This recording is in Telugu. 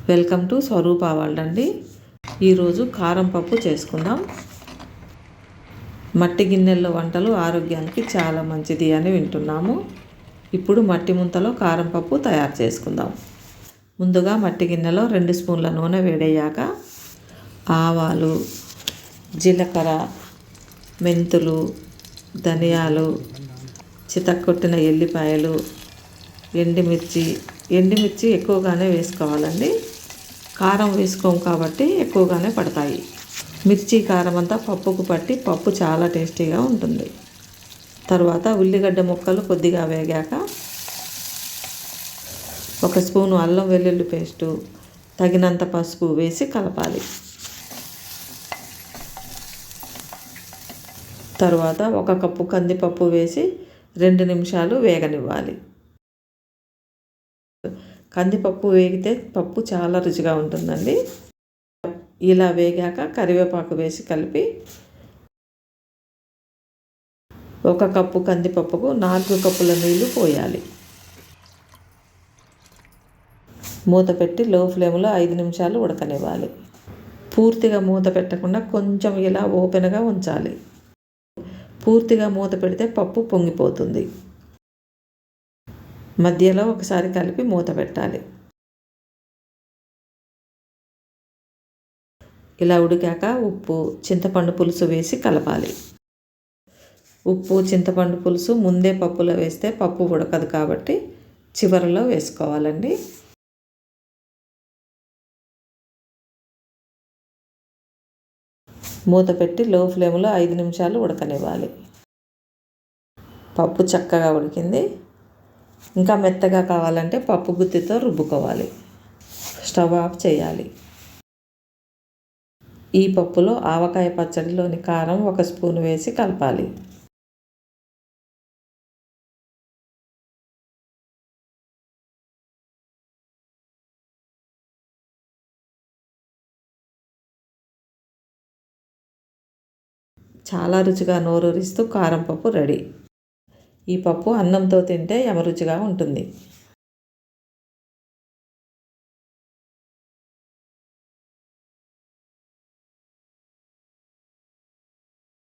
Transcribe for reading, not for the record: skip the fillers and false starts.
వెల్కమ్ టు స్వరూప వరల్డ్ అండి. ఈరోజు కారం పప్పు చేసుకుందాం. మట్టి గిన్నెల్లో వంటలు ఆరోగ్యానికి చాలా మంచిది అని వింటున్నాము. ఇప్పుడు మట్టి ముంతలో కారం పప్పు తయారు చేసుకుందాం. ముందుగా మట్టి గిన్నెలో 2 స్పూన్ల నూనె వేడయ్యాక ఆవాలు, జీలకర్ర, మెంతులు, ధనియాలు, చితక్కొట్టిన ఎల్లిపాయలు, ఎండుమిర్చి ఎక్కువగానే వేసుకోవాలండి. కారం వేసుకోం కాబట్టి ఎక్కువగానే పడతాయి. మిర్చి కారం అంతా పప్పుకు పట్టి పప్పు చాలా టేస్టీగా ఉంటుంది. తర్వాత ఉల్లిగడ్డ ముక్కలు కొద్దిగా వేగాక 1 స్పూను అల్లం వెల్లుల్లి పేస్టు, తగినంత పసుపు వేసి కలపాలి. తర్వాత 1 కప్పు కందిపప్పు వేసి 2 నిమిషాలు వేగనివ్వాలి. కందిపప్పు వేగితే పప్పు చాలా రుచిగా ఉంటుందండి. ఇలా వేగాక కరివేపాకు వేసి కలిపి 1 కప్పు కందిపప్పుకు 4 కప్పుల నీళ్లు పోయాలి. మూత పెట్టి లో ఫ్లేమ్లో 5 నిమిషాలు ఉడకనివ్వాలి. పూర్తిగా మూత పెట్టకుండా కొంచెం ఇలా ఓపెన్గా ఉంచాలి. పూర్తిగా మూత పెడితే పప్పు పొంగిపోతుంది. మధ్యలో ఒకసారి కలిపి మూత పెట్టాలి. ఇలా ఉడికాక ఉప్పు, చింతపండు పులుసు వేసి కలపాలి. ఉప్పు, చింతపండు పులుసు ముందే పప్పులో వేస్తే పప్పు ఉడకదు కాబట్టి చివరిలో వేసుకోవాలండి. మూత పెట్టి లో ఫ్లేమ్లో 5 నిమిషాలు ఉడకనివ్వాలి. పప్పు చక్కగా ఉడికింది. ఇంకా మెత్తగా కావాలంటే పప్పు గుత్తితో రుబ్బుకోవాలి. స్టవ్ ఆఫ్ చేయాలి. ఈ పప్పులో ఆవకాయ పచ్చడిలోని కారం 1 స్పూన్ వేసి కలపాలి. చాలా రుచిగా నోరూరిస్తూ కారం పప్పు రెడీ. ఈ పప్పు అన్నంతో తింటే యమరుచిగా ఉంటుంది.